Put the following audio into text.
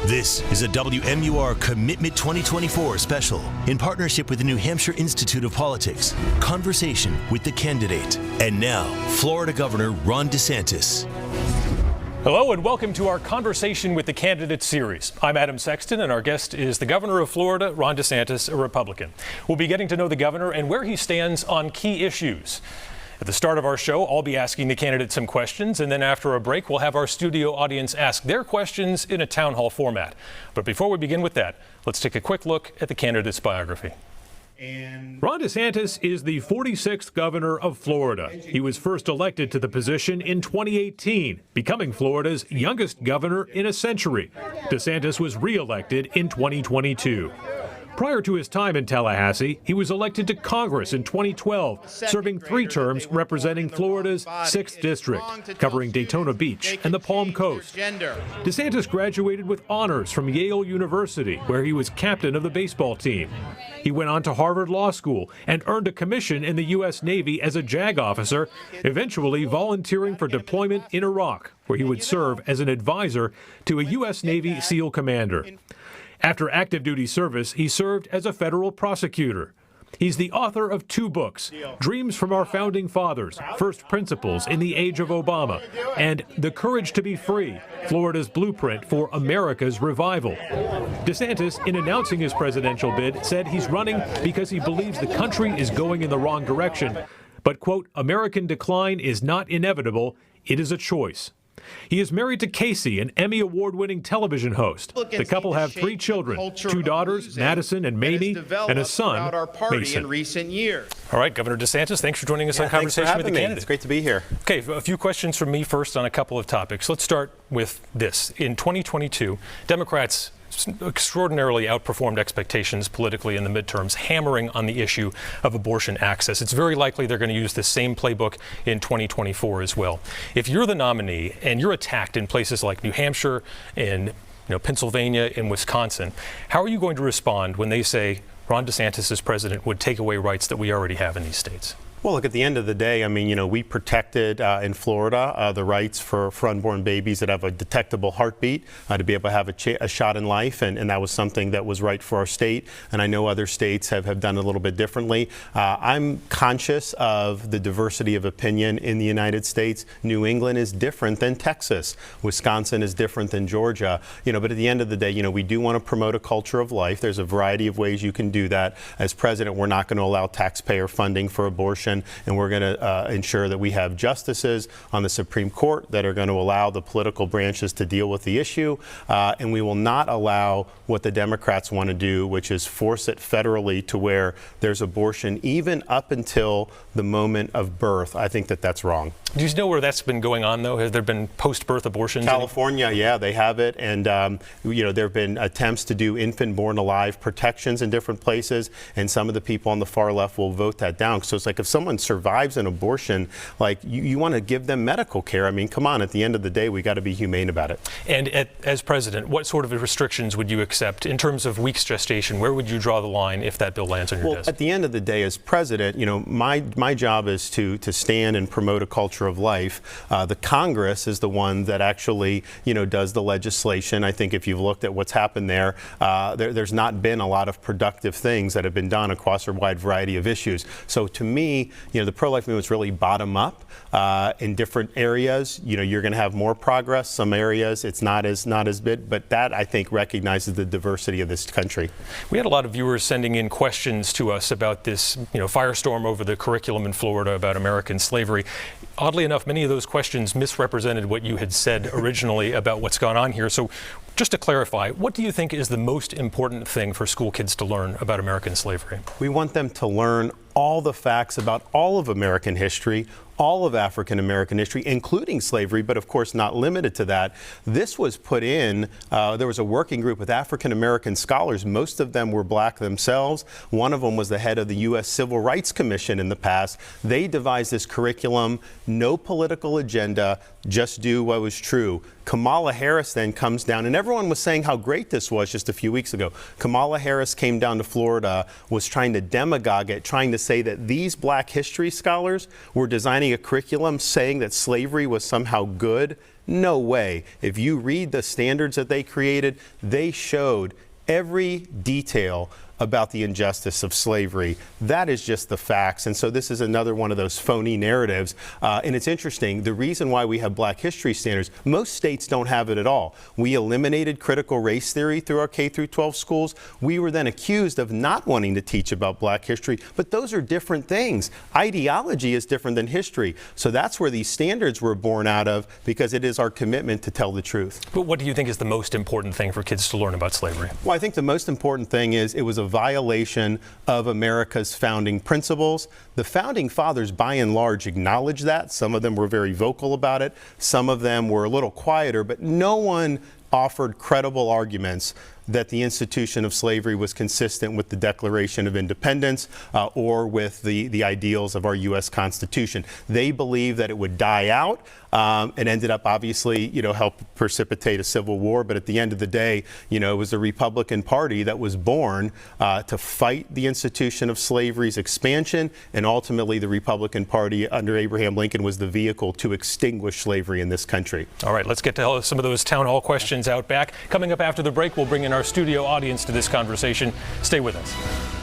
This is a WMUR Commitment 2024 special in partnership with the New Hampshire Institute of Politics. Conversation with the candidate. And now, Florida Governor Ron DeSantis. Hello and welcome to our Conversation with the Candidate series. I'm Adam Sexton and our guest is the governor of Florida, Ron DeSantis, a Republican. We'll be getting to know the governor and where he stands on key issues. At the start of our show, I'll be asking the candidate some questions, and then after a break, we'll have our studio audience ask their questions in a town hall format. But before we begin with that, let's take a quick look at the candidate's biography. Ron DeSantis is the 46th governor of Florida. He was first elected to the position in 2018, becoming Florida's youngest governor in a century. DeSantis was re-elected in 2022. Prior to his time in Tallahassee, he was elected to Congress in 2012, serving 3 terms representing Florida's 6th district, covering Daytona Beach and the Palm Coast. DeSantis graduated with honors from Yale University, where he was captain of the baseball team. He went on to Harvard Law School and earned a commission in the U.S. Navy as a JAG officer, eventually volunteering for deployment in Iraq, where he would serve as an advisor to a U.S. Navy SEAL commander. After active duty service, he served as a federal prosecutor. He's the author of 2 books, Dreams from Our Founding Fathers, First Principles in the Age of Obama, and The Courage to be Free, Florida's Blueprint for America's Revival. DeSantis, in announcing his presidential bid, said he's running because he believes the country is going in the wrong direction. But, quote, American decline is not inevitable, it is a choice. He is married to Casey, an Emmy Award-winning television host. The couple have 3 children, 2 daughters, Madison and Mamie, and a son, Mason. All right, Governor DeSantis, thanks for joining us on Conversation with the Candidate. It's great to be here. Okay, a few questions from me first on a couple of topics. Let's start with this. In 2022, Democrats extraordinarily outperformed expectations politically in the midterms, hammering on the issue of abortion access. It's very likely they're going to use the same playbook in 2024 as well. If you're the nominee and you're attacked in places like New Hampshire and Pennsylvania and Wisconsin, how are you going to respond when they say Ron DeSantis as president would take away rights that we already have in these states? Well, look, at the end of the day, I mean, we protected in Florida the rights for unborn babies that have a detectable heartbeat to be able to have a shot in life. And that was something that was right for our state. And I know other states have done it a little bit differently. I'm conscious of the diversity of opinion in the United States. New England is different than Texas. Wisconsin is different than Georgia. But at the end of the day, we do want to promote a culture of life. There's a variety of ways you can do that. As president, we're not going to allow taxpayer funding for abortion. And we're going to ensure that we have justices on the Supreme Court that are going to allow the political branches to deal with the issue. And we will not allow what the Democrats want to do, which is force it federally to where there's abortion even up until the moment of birth. I think that's wrong. Do you know where that's been going on, though? Has there been post-birth abortions? California, yeah, they have it. And, there have been attempts to do infant born alive protections in different places. And some of the people on the far left will vote that down. So it's like if someone survives an abortion, like you want to give them medical care. I mean, come on, at the end of the day, we got to be humane about it. And as president, what sort of restrictions would you accept in terms of weeks gestation? Where would you draw the line if that bill lands on your desk? At the end of the day, as president, my job is to stand and promote a culture of life. The Congress is the one that actually, does the legislation. I think if you've looked at what's happened there's not been a lot of productive things that have been done across a wide variety of issues. So to me, the pro-life movement's really bottom up in different areas. You're going to have more progress. Some areas it's not as big, but that I think recognizes the diversity of this country. We had a lot of viewers sending in questions to us about this, firestorm over the curriculum in Florida about American slavery. Oddly enough, many of those questions misrepresented what you had said originally about what's gone on here. So just to clarify, what do you think is the most important thing for school kids to learn about American slavery? We want them to learn all the facts about all of American history, all of African American history, including slavery, but of course not limited to that. This was put in, there was a working group with African American scholars. Most of them were black themselves. One of them was the head of the U.S. Civil Rights Commission in the past. They devised this curriculum, no political agenda, just do what was true. Kamala Harris then comes down, and everyone was saying how great this was just a few weeks ago. Kamala Harris came down to Florida, was trying to demagogue it, trying to say that these black history scholars were designing a curriculum saying that slavery was somehow good No way. If you read the standards that they created, they showed every detail about the injustice of slavery. That is just the facts. And so this is another one of those phony narratives. And it's interesting, the reason why we have Black history standards, most states don't have it at all. We eliminated critical race theory through our K through 12 schools. We were then accused of not wanting to teach about Black history, but those are different things. Ideology is different than history. So that's where these standards were born out of, because it is our commitment to tell the truth. But what do you think is the most important thing for kids to learn about slavery? Well, I think the most important thing is it was a violation of America's founding principles. The founding fathers, by and large, acknowledged that. Some of them were very vocal about it. Some of them were a little quieter, but no one offered credible arguments that the institution of slavery was consistent with the Declaration of Independence or with the ideals of our U.S. Constitution. They believed that it would die out. It ended up, obviously, help precipitate a civil war. But at the end of the day, it was the Republican Party that was born to fight the institution of slavery's expansion. And ultimately, the Republican Party under Abraham Lincoln was the vehicle to extinguish slavery in this country. All right, let's get to some of those town hall questions out back. Coming up after the break, we'll bring in our studio audience to this conversation. Stay with us.